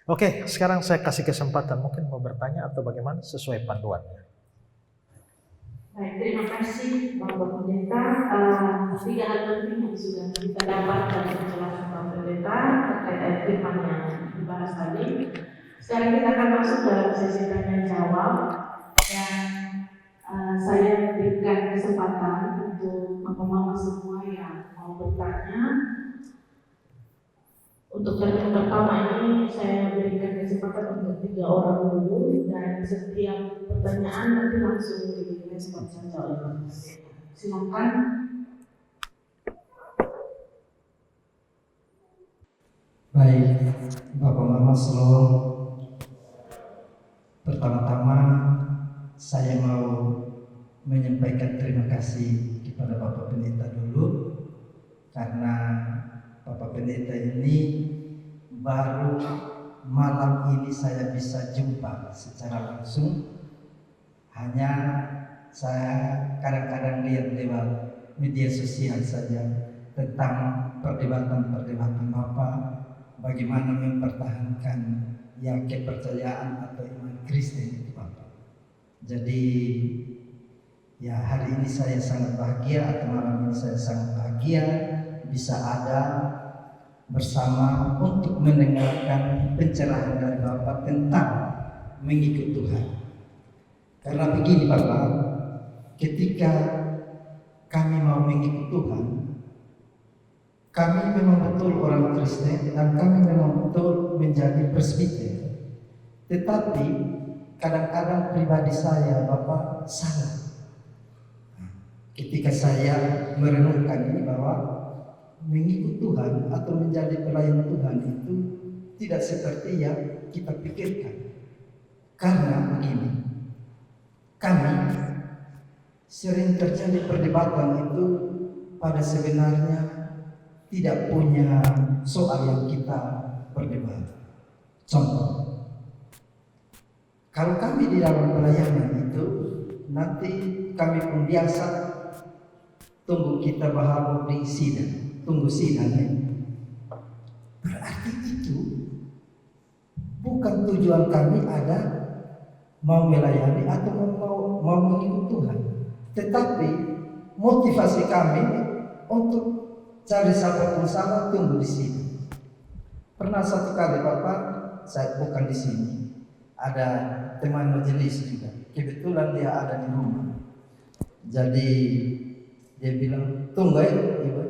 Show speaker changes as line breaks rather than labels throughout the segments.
Oke, sekarang saya kasih kesempatan mungkin mau bertanya atau bagaimana sesuai panduannya.
Baik, terima kasih Bapak Pendeta. 3 hal penting yang sudah kita dapat dari penjelasan Bapak Pendeta terkait ayat firman yang dibahas tadi. Sekarang kita akan masuk dalam sesi tanya jawab dan saya berikan kesempatan untuk mama semua yang mau bertanya. Untuk yang pertama ini saya berikan kesempatan untuk 3 orang dulu dan setiap pertanyaan nanti langsung direspon saja oleh Bapak Pendeta. Silakan.
Baik, Bapak Mama Shalom. Pertama-tama saya mau menyampaikan terima kasih kepada Bapak Pendeta dulu, karena Bapak Pendeta ini baru malam ini saya bisa jumpa secara langsung. Hanya saya kadang-kadang lihat lewat media sosial saja tentang perdebatan-perdebatan Bapak, bagaimana mempertahankan yang kepercayaan atau iman Kristen itu Bapak. Jadi ya hari ini saya sangat bahagia, atau malam ini saya sangat bahagia bisa ada bersama untuk mendengarkan pencerahan dari Bapak tentang mengikut Tuhan. Karena begini Bapak, ketika kami mau mengikut Tuhan, kami memang betul orang Kristen dan kami memang betul menjadi presbiter. Tetapi kadang-kadang pribadi saya Bapak salah. Ketika saya merenungkan ini bahwa mengikut Tuhan atau menjadi pelayan Tuhan itu tidak seperti yang kita pikirkan. Karena begini, kami sering terjadi perdebatan itu pada sebenarnya tidak punya soal yang kita perdebatkan. Contoh, kalau kami di dalam pelayanan itu nanti kami pun biasa tunggu kita berharap di sidang. Tunggu sidangnya. Berarti itu bukan tujuan kami ada mau melayani atau mau mengikut Tuhan, tetapi motivasi kami untuk cari siapapun sama tunggu di sini. Pernah satu kali Bapak, saya bukan di sini, ada teman majelis juga. Kebetulan dia ada di rumah. Jadi dia bilang, tunggu ya, Ibu.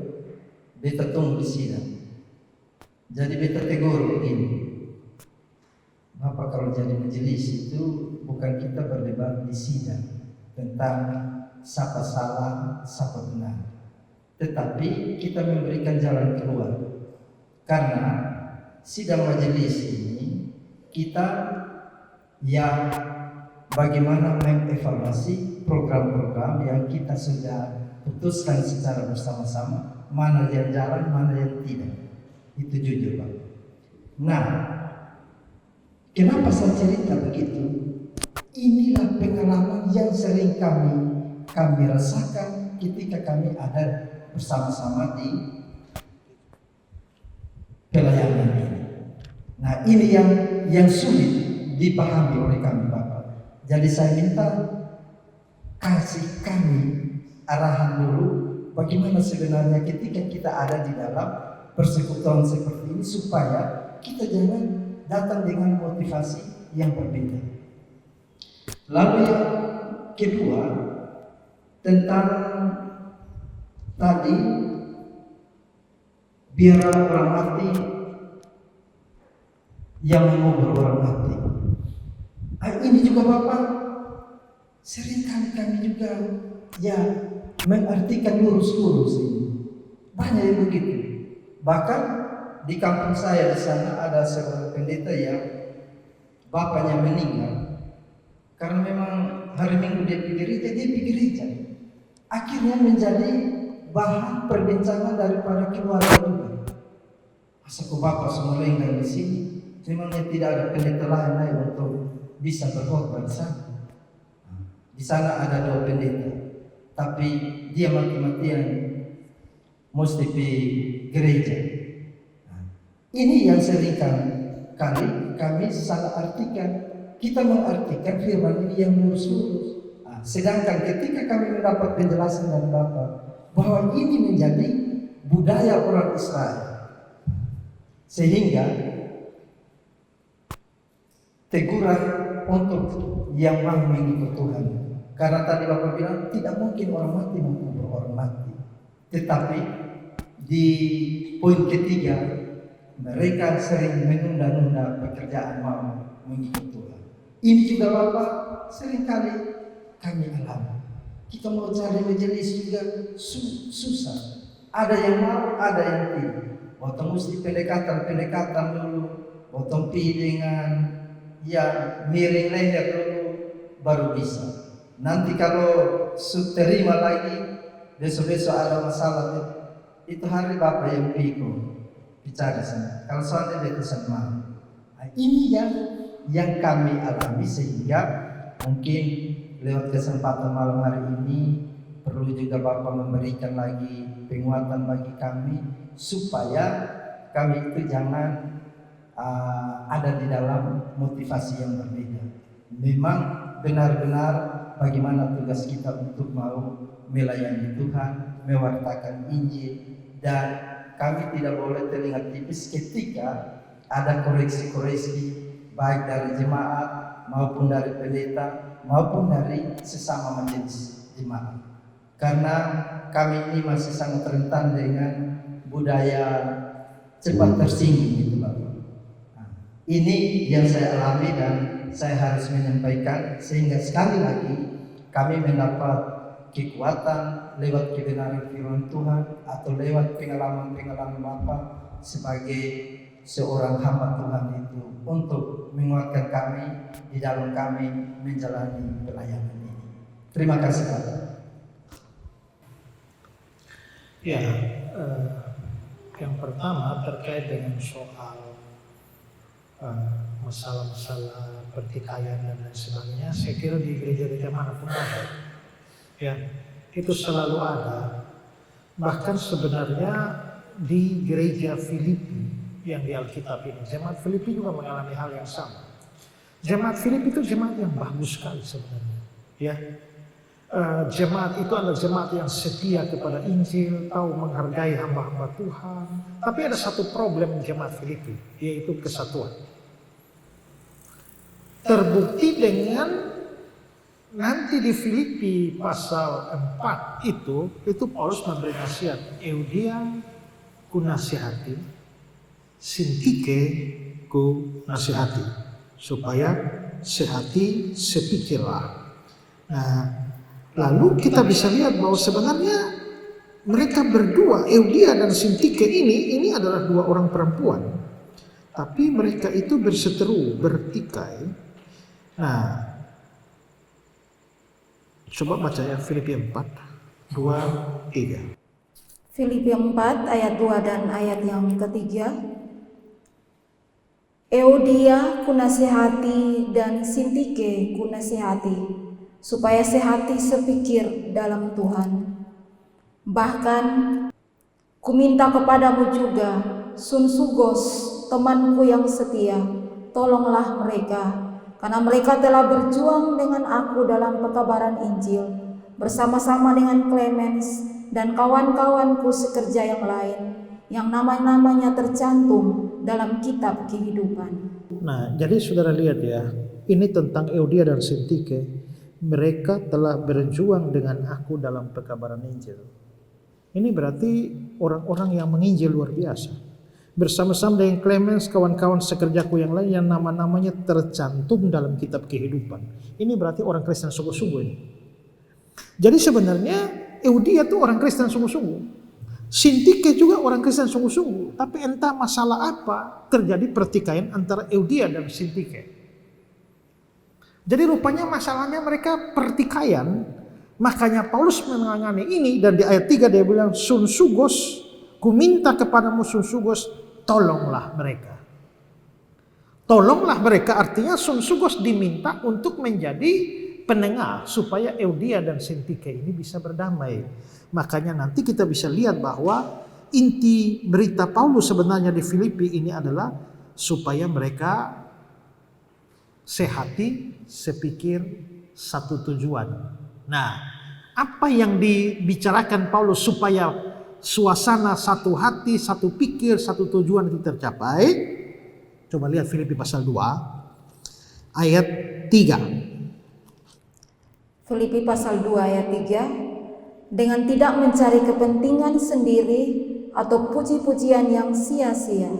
Beta tunggu di sidang. Jadi beta tegur begini, Bapak kalau jadi majelis itu bukan kita berdebat di sidang tentang siapa salah, siapa benar, tetapi kita memberikan jalan keluar. Karena sidang majelis ini kita yang bagaimana mengevaluasi program-program yang kita sudah putuskan secara bersama-sama, mana yang jalan, mana yang tidak. Itu jujur Pak. Nah, kenapa saya cerita begitu? Inilah pengalaman yang sering kami rasakan ketika kami ada bersama-sama di pelayanan ini. Nah, ini yang sulit dipahami oleh kami Bapak. Jadi saya minta kasih kami arahan dulu bagaimana sebenarnya ketika kita ada di dalam persekutuan seperti ini, supaya kita jangan datang dengan motivasi yang berbeda. Lalu yang kedua, tentang tadi biar orang mati yang mengubur orang mati. Ini juga Bapak, seringkali kami juga ya mengartikan lurus-lurus ini. Banyak yang begitu. Bahkan di kampung saya di sana ada seorang pendeta yang bapaknya meninggal karena memang hari Minggu dia pergi gereja. Akhirnya menjadi bahan perbincangan daripada keluarga juga. Masa kok bapak semua lenggang di sini? Memangnya tidak ada pendeta lain untuk bisa berkhotbah di sana? Di sana ada 2 pendeta, tapi dia mati-matian mesti di gereja. Ini yang sering kali kami salah artikan. Kita mengartikan firman ini yang lurus-lurus. Sedangkan ketika kami mendapat penjelasan dari Bapak bahwa ini menjadi budaya orang Israel, sehingga teguran untuk yang mau mengikut Tuhan. Karena tadi Bapak bilang tidak mungkin orang mati mengubur orang mati. Tetapi di poin ketiga, mereka sering menunda-nunda pekerjaan mau mengikut Tuhan. Ini juga Bapak seringkali kami alami. Kita mau cari majelis juga susah. Ada yang mau, ada yang tidak. Waktu mesti pendekatan dulu. Waktu pi dengan miring leher dulu baru bisa. Nanti kalau terima lagi, besok-besok ada masalah itu hari Bapak yang bicara sana. Kalau soalnya dia pesan malam. Nah, ini yang kami alami, sehingga mungkin lewat kesempatan malam hari ini perlu juga Bapak memberikan lagi penguatan bagi kami supaya kami itu jangan ada di dalam motivasi yang berbeda. Memang benar-benar bagaimana tugas kita untuk mau melayani Tuhan, mewartakan Injil, dan kami tidak boleh terlihat tipis ketika ada koreksi-koreksi baik dari jemaat maupun dari pendeta maupun dari sesama majelis jemaat. Karena kami ini masih sangat rentan dengan budaya cepat tersinggung gitu Bapak. Ini yang saya alami dan saya harus menyampaikan, sehingga sekali lagi kami mendapat kekuatan lewat kebenaran firman Tuhan atau lewat pengalaman-pengalaman Bapak sebagai seorang hamba Tuhan itu untuk menguatkan kami di dalam kami menjalani pelayanan ini. Terima kasih Bapak.
Ya, yang pertama terkait dengan soal masalah-masalah pertikaian dan lain sebagainya, saya kira di gereja-gereja manapun ada, ya itu selalu ada. Bahkan sebenarnya di gereja Filipi yang di Alkitab ini, jemaat Filipi juga mengalami hal yang sama. Jemaat Filipi itu jemaat yang bagus sekali sebenarnya, ya. Jemaat itu adalah jemaat yang setia kepada Injil, tahu menghargai hamba-hamba Tuhan. Tapi ada satu problem jemaat Filipi, yaitu kesatuan. Terbukti dengan nanti di Filipi pasal 4 itu Paulus memberi nasihat, Euodia ku nasihati, Sintike ku nasihati, supaya sehati sepikirlah. Nah, lalu kita bisa lihat bahwa sebenarnya mereka berdua, Euodia dan Sintike ini adalah dua orang perempuan. Tapi mereka itu berseteru, bertikai. Nah, coba baca ya Filipi 4, 2, 3.
Filipi 4 ayat 2 dan ayat yang ketiga. Euodia kunasihati dan Sintike kunasihati, supaya sehati sepikir dalam Tuhan. Bahkan kuminta kepadamu juga, Sunsugos, temanku yang setia, tolonglah mereka, karena mereka telah berjuang dengan aku dalam pekabaran Injil, bersama-sama dengan Clemens dan kawan-kawanku sekerja yang lain, yang nama-namanya tercantum dalam kitab kehidupan.
Nah, jadi saudara lihat ya, ini tentang Euodia dan Sintike. Mereka telah berjuang dengan aku dalam pekabaran Injil. Ini berarti orang-orang yang menginjil luar biasa. Bersama-sama dengan Clemens, kawan-kawan sekerjaku yang lain yang nama-namanya tercantum dalam kitab kehidupan. Ini berarti orang Kristen sungguh-sungguh ini. Jadi sebenarnya Euodia itu orang Kristen sungguh-sungguh. Sintike juga orang Kristen sungguh-sungguh. Tapi entah masalah apa terjadi pertikaian antara Euodia dan Sintike. Jadi rupanya masalahnya mereka pertikaian. Makanya Paulus menangani ini, dan di ayat 3 dia bilang, Sunsugos, ku minta kepadamu Sunsugos, tolonglah mereka. Tolonglah mereka artinya Sunsugos diminta untuk menjadi penengah supaya Euodia dan Sintike ini bisa berdamai. Makanya nanti kita bisa lihat bahwa inti berita Paulus sebenarnya di Filipi ini adalah supaya mereka sehati, sepikir, satu tujuan. Nah, apa yang dibicarakan Paulus supaya suasana satu hati, satu pikir, satu tujuan itu tercapai? Coba lihat Filipi pasal 2 ayat 3.
Filipi pasal 2 ayat 3, dengan tidak mencari kepentingan sendiri atau puji-pujian yang sia-sia.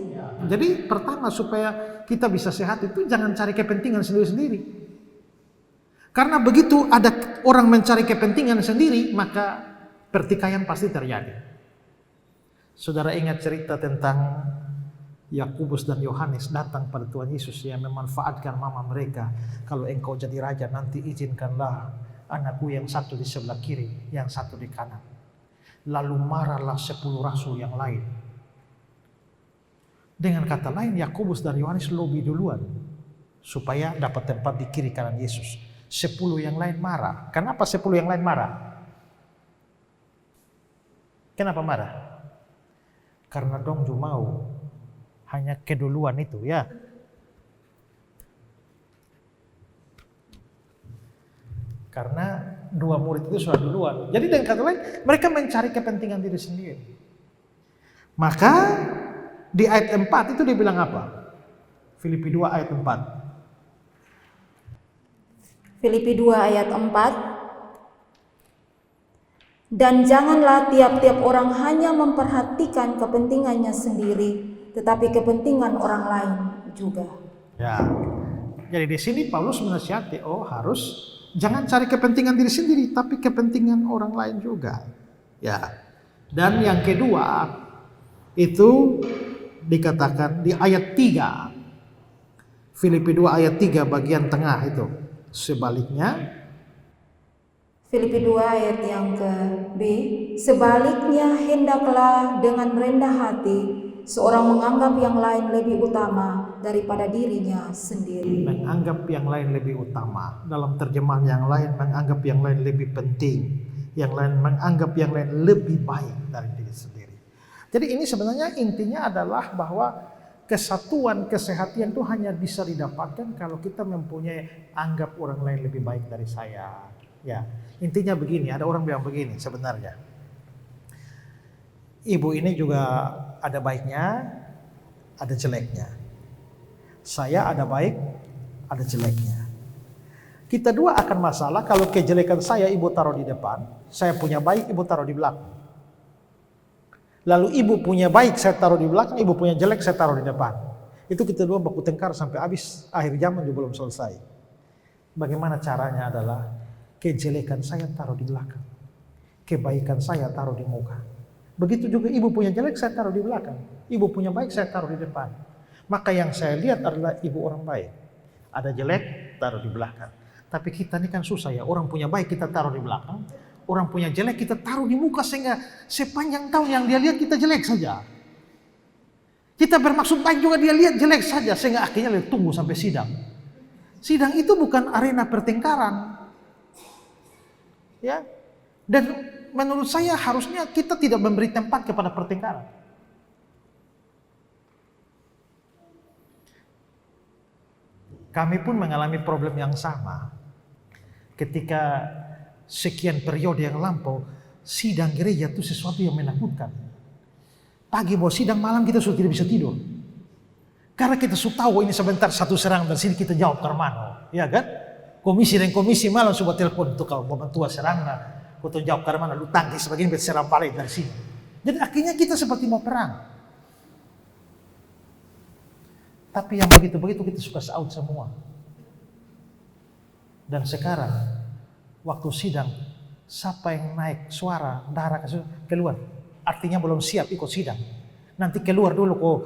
Jadi pertama supaya kita bisa sehat itu jangan cari kepentingan sendiri-sendiri. Karena begitu ada orang mencari kepentingan sendiri, maka pertikaian pasti terjadi. Saudara ingat cerita tentang Yakobus dan Yohanes datang pada Tuhan Yesus yang memanfaatkan mama mereka. Kalau engkau jadi raja nanti izinkanlah anakku yang satu di sebelah kiri, yang satu di kanan. Lalu marahlah 10 rasul yang lain. Dengan kata lain, Yakobus dan Yohanes lobby duluan supaya dapat tempat di kiri kanan Yesus. 10 yang lain marah. Kenapa 10 yang lain marah? Kenapa marah? Karena dong mau hanya keduluan itu ya. Karena 2 murid itu sudah duluan. Jadi dengan kata lain, mereka mencari kepentingan diri sendiri. Maka di ayat 4 itu dia bilang apa? Filipi 2 ayat 4.
Filipi 2 ayat 4, dan janganlah tiap-tiap orang hanya memperhatikan kepentingannya sendiri, tetapi kepentingan orang lain juga.
Ya, jadi di sini Paulus menasihati, harus jangan cari kepentingan diri sendiri, tapi kepentingan orang lain juga. Ya, dan yang kedua itu dikatakan di ayat 3, Filipi 2 ayat 3 bagian tengah itu. Sebaliknya,
Filipi 2 ayat yang ke B, sebaliknya hendaklah dengan rendah hati seorang menganggap yang lain lebih utama daripada dirinya sendiri.
Menganggap yang lain lebih utama. Dalam terjemahan yang lain menganggap yang lain lebih penting. Yang lain menganggap yang lain lebih baik dari diri sendiri. Jadi ini sebenarnya intinya adalah bahwa kesatuan, kesehatan itu hanya bisa didapatkan kalau kita mempunyai anggap orang lain lebih baik dari saya. Ya, intinya begini, ada orang bilang begini sebenarnya. Ibu ini juga ada baiknya, ada jeleknya. Saya ada baik, ada jeleknya. Kita dua akan masalah kalau kejelekan saya ibu taruh di depan, saya punya baik ibu taruh di belakang. Lalu ibu punya baik saya taruh di belakang, ibu punya jelek saya taruh di depan. Itu kita dua baku tengkar sampai habis, akhir zaman juga belum selesai. Bagaimana caranya adalah kejelekan saya taruh di belakang, kebaikan saya taruh di muka. Begitu juga ibu punya jelek saya taruh di belakang, ibu punya baik saya taruh di depan. Maka yang saya lihat adalah ibu orang baik. Ada jelek taruh di belakang. Tapi kita ini kan susah ya, orang punya baik kita taruh di belakang, orang punya jelek kita taruh di muka sehingga sepanjang tahun yang dia lihat kita jelek saja. Kita bermaksud baik juga dia lihat jelek saja sehingga akhirnya dia tunggu sampai sidang. Sidang itu bukan arena pertengkaran. Ya. Dan menurut saya harusnya kita tidak memberi tempat kepada pertengkaran. Kami pun mengalami problem yang sama. Ketika sekian periode yang lampau, sidang gereja itu sesuatu yang menakutkan. Pagi mau sidang, malam kita sudah tidak bisa tidur. Karena kita sudah tahu ini sebentar satu serangan dari sini kita jawab karmano, ya kan? Komisi dan komisi malam sudah telepon untuk kalau mau tua serangan, kita jawab karmano, lu tangkis sebagainya berserang balik dari sini. Jadi akhirnya kita seperti mau perang. Tapi yang begitu-begitu kita suka out semua. Dan sekarang waktu sidang, siapa yang naik suara, darah keluar. Artinya belum siap ikut sidang. Nanti keluar dulu kok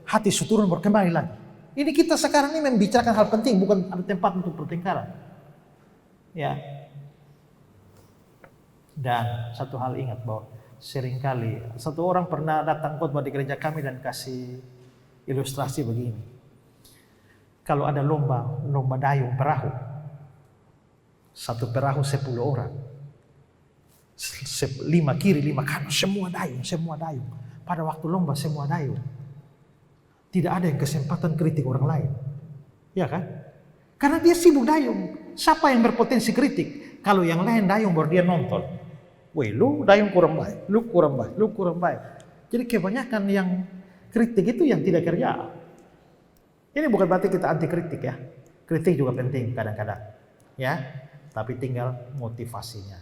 hati suturun berkembali lagi. Ini kita sekarang ini membicarakan hal penting, bukan ada tempat untuk pertengkaran. Ya. Dan satu hal ingat bahwa seringkali satu orang pernah datang khotbah di gereja kami dan kasih ilustrasi begini. Kalau ada lomba dayung perahu. Satu perahu 10 orang. 5 kiri, 5 kanan, semua dayung. Pada waktu lomba semua dayung. Tidak ada yang kesempatan kritik orang lain. Ya kan? Karena dia sibuk dayung. Siapa yang berpotensi kritik? Kalau yang lain dayung baru dia nonton. Weh, lu dayung kurang baik, lu kurang baik, lu kurang baik. Jadi kebanyakan yang kritik itu yang tidak kerja. Ini bukan berarti kita anti kritik ya. Kritik juga penting kadang-kadang. Ya, tapi tinggal motivasinya.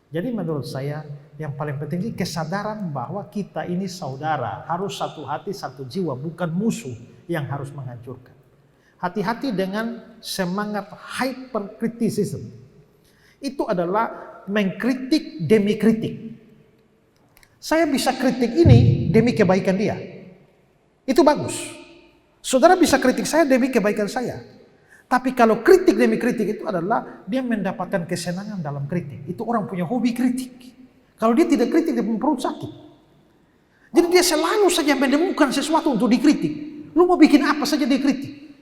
Jadi menurut saya yang paling penting ini kesadaran bahwa kita ini saudara, harus satu hati, satu jiwa, bukan musuh yang harus menghancurkan. Hati-hati dengan semangat hypercriticism. Itu adalah mengkritik demi kritik. Saya bisa kritik ini demi kebaikan dia. Itu bagus. Saudara bisa kritik saya demi kebaikan saya. Tapi kalau kritik demi kritik itu adalah dia mendapatkan kesenangan dalam kritik. Itu orang punya hobi kritik. Kalau dia tidak kritik, dia punya perut sakit. Jadi dia selalu saja menemukan sesuatu untuk dikritik. Lu mau bikin apa saja dia kritik.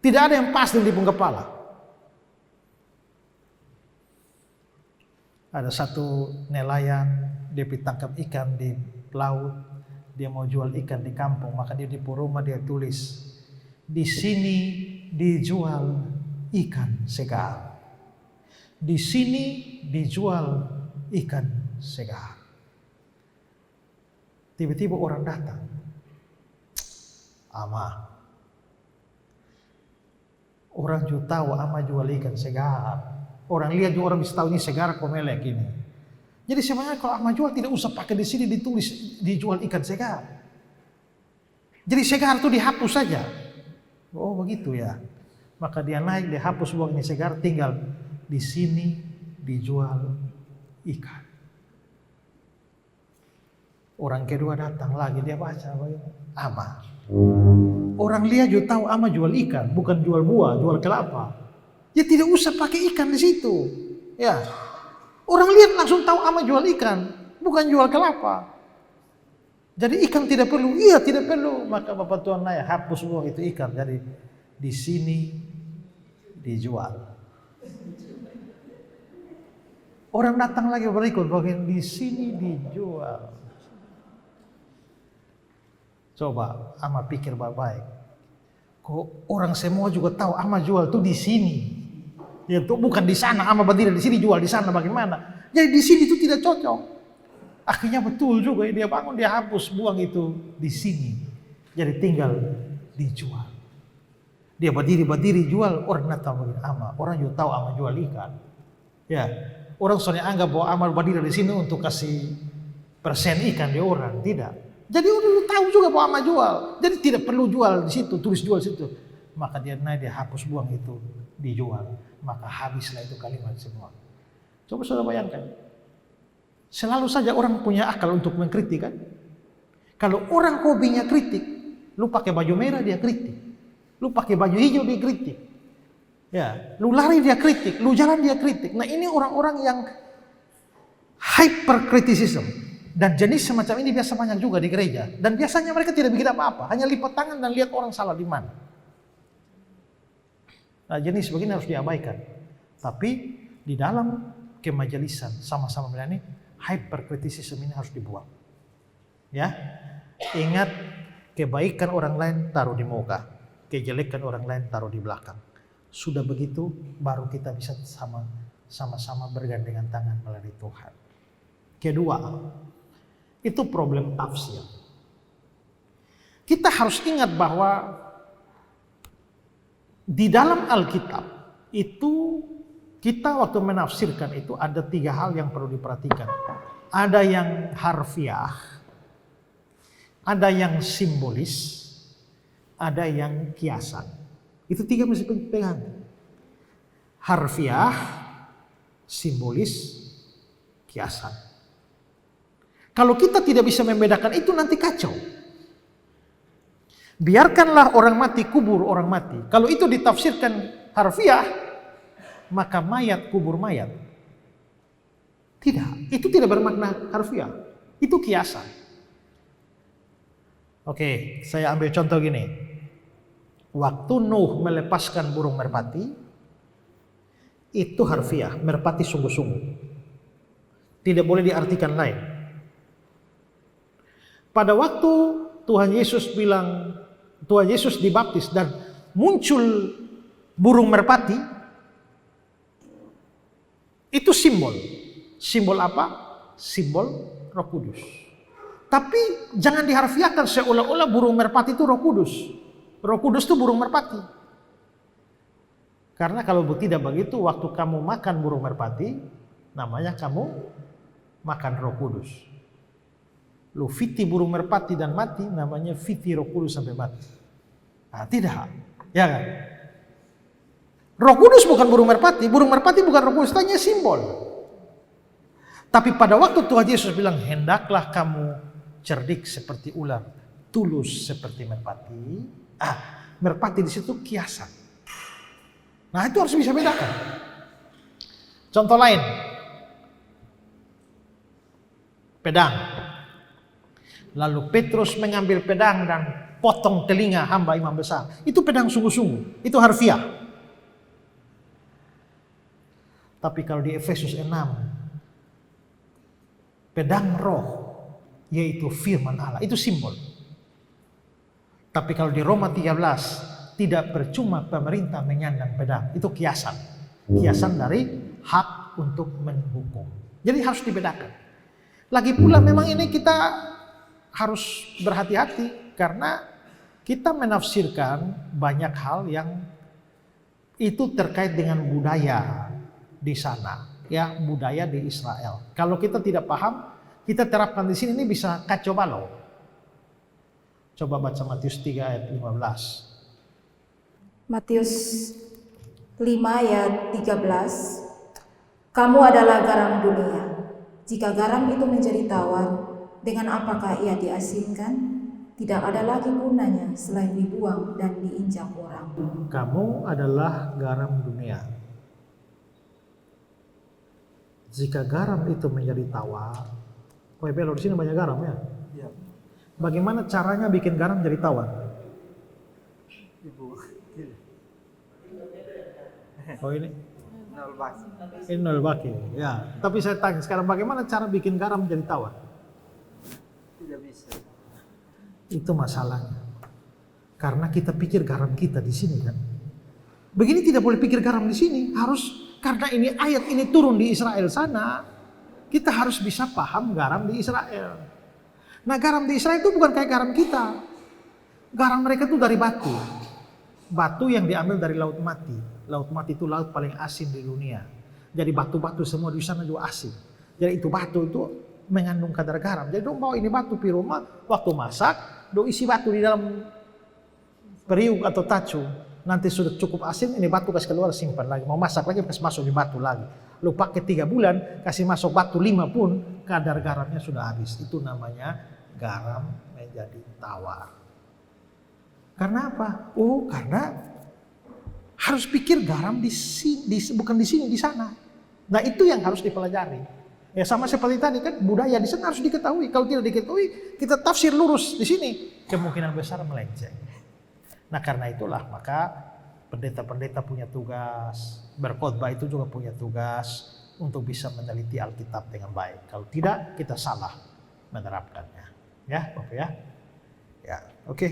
Tidak ada yang pas di lipung kepala. Ada satu nelayan, dia ditangkap ikan di laut. Dia mau jual ikan di kampung, maka dia di rumah dia tulis, di sini dijual ikan segar. Di sini dijual ikan segar. Tiba-tiba orang datang. Ama. Orang juga tahu ama jual ikan segar. Orang lihat juga orang bisa tahu ini segar komelek ini. Jadi sebenarnya kalau ama jual tidak usah pakai di sini ditulis dijual ikan segar. Jadi segar itu dihapus saja. Oh begitu ya. Maka dia naik, dia hapus buang ini segar, tinggal di sini dijual ikan. Orang kedua datang lagi, dia baca ama. Orang lihat juga tahu ama jual ikan, bukan jual buah, jual kelapa. Ya tidak usah pakai ikan di situ. Ya. Orang lihat langsung tahu ama jual ikan, bukan jual kelapa. Jadi ikan tidak perlu, iya tidak perlu. Maka Bapak Tuhan naik, hapus buang itu ikan. Jadi di sini dijual. Orang datang lagi berikut, bagian di sini dijual. Coba ama pikir baik-baik. Kok orang semua juga tahu ama jual tuh di sini. Ya itu bukan di sana, ama berdiri di sini jual di sana bagaimana? Jadi di sini itu tidak cocok. Akhirnya betul juga dia bangun, dia hapus buang itu di sini. Jadi tinggal dijual. Dia berdiri jual, orang datang begini ama, orang juga tahu ama jual ikan. Ya, orang soalnya anggap bahwa ama berdiri di sini untuk kasih persen ikan dia orang, tidak. Jadi orang tahu juga bahwa ama jual. Jadi tidak perlu jual di situ, tulis jual di situ. Maka dia naik, dia hapus buang itu dijual. Maka habislah itu kalimat semua. Coba saudara bayangkan. Selalu saja orang punya akal untuk mengkritik kan. Kalau orang hobinya kritik, lu pakai baju merah dia kritik. Lu pakai baju hijau dia kritik. Ya, lu lari dia kritik, lu jalan dia kritik. Nah ini orang-orang yang hypercriticism. Dan jenis semacam ini biasa banyak juga di gereja. Dan biasanya mereka tidak bikin apa-apa. Hanya lipat tangan dan lihat orang salah di mana. Nah, jenis begini harus diabaikan. Tapi di dalam kemajelisan sama-sama melayani, hypercriticism ini harus dibuang. Ya, ingat kebaikan orang lain taruh di muka, kejelekan orang lain taruh di belakang. Sudah begitu, baru kita bisa sama-sama bergandengan tangan melalui Tuhan. Kedua, itu problem tafsir. Kita harus ingat bahwa di dalam Alkitab itu kita waktu menafsirkan itu ada 3 hal yang perlu diperhatikan. Ada yang harfiah, ada yang simbolis, ada yang kiasan. Itu 3 mesti pegang. Harfiah, simbolis, kiasan. Kalau kita tidak bisa membedakan itu nanti kacau. Biarkanlah orang mati kubur orang mati. Kalau itu ditafsirkan harfiah, maka mayat kubur mayat. Tidak, itu tidak bermakna harfiah. Itu kiasan. Oke, saya ambil contoh gini. Waktu Nuh melepaskan burung merpati, itu harfiah, merpati sungguh-sungguh. Tidak boleh diartikan lain. Pada waktu Tuhan Yesus bilang Tuhan Yesus dibaptis dan muncul burung merpati, itu simbol. Simbol apa? Simbol Roh Kudus. Tapi jangan diharfiahkan seolah-olah burung merpati itu Roh Kudus. Roh Kudus itu burung merpati. Karena kalau tidak begitu, waktu kamu makan burung merpati, namanya kamu makan Roh Kudus. Lu fiti burung merpati dan mati, namanya fiti Roh Kudus sampai mati. Nah, tidak. Ya kan? Roh Kudus bukan burung merpati bukan Roh Kudus, tanya simbol. Tapi pada waktu Tuhan Yesus bilang, hendaklah kamu cerdik seperti ular, tulus seperti merpati. Merpati di situ kiasan. Nah, itu harus bisa bedakan. Contoh lain, pedang. Lalu Petrus mengambil pedang dan potong telinga hamba imam besar. Itu pedang sungguh-sungguh, itu harfiah. Tapi kalau di Efesus 6, pedang roh, yaitu firman Allah, itu simbol. Tapi kalau di Roma 13, tidak percuma pemerintah menyandang pedang, itu kiasan. Kiasan dari hak untuk menghukum. Jadi harus dibedakan. Lagi pula memang ini kita harus berhati-hati karena kita menafsirkan banyak hal yang itu terkait dengan budaya di sana, ya, budaya di Israel. Kalau kita tidak paham, kita terapkan di sini, ini bisa kacau balau. Coba baca Matius 3 ayat 15.
Matius 5 ayat 13. Kamu adalah garam dunia. Jika garam itu menjadi tawar, dengan apakah ia diasinkan? Tidak ada lagi gunanya selain dibuang dan diinjak orang.
Kamu adalah garam dunia. Jika garam itu menjadi tawar, Belo di sini banyak garam ya.
Ya.
Bagaimana caranya bikin garam jadi tawar?
Ibu.
Oh ini
Nol basi.
ini nol baki. Ya. Tapi saya tanya sekarang, bagaimana cara bikin garam jadi tawar?
Tidak bisa.
Itu masalahnya. Karena kita pikir garam kita di sini kan. Begini tidak boleh pikir garam di sini. Harus, karena ini ayat ini turun di Israel sana. Kita harus bisa paham garam di Israel. Nah, garam di Israel itu bukan kayak garam kita. Garam mereka itu dari batu. Batu yang diambil dari laut mati. Laut mati itu laut paling asin di dunia. Jadi batu-batu semua di sana juga asin. Jadi itu batu itu mengandung kadar garam. Jadi dong bawa ini batu di rumah, waktu masak, dong isi batu di dalam periuk atau tacu. Nanti sudah cukup asin, ini batu kasih keluar, simpan lagi. Mau masak lagi, kasih masuk di batu lagi. Lu pakai 3 bulan, kasih masuk batu 5 pun, kadar garamnya sudah habis. Itu namanya garam menjadi tawar. Karena apa? Oh, karena harus pikir garam di sini, bukan di sini, di sana. Nah, itu yang harus dipelajari. Ya sama seperti tadi kan, budaya di sana harus diketahui. Kalau tidak diketahui, kita tafsir lurus di sini, kemungkinan besar melenceng. Nah, karena itulah maka pendeta-pendeta punya tugas, berkhotbah itu juga punya tugas untuk bisa meneliti Alkitab dengan baik. Kalau tidak, kita salah menerapkannya. Ya, Bapak ya. Ya, oke.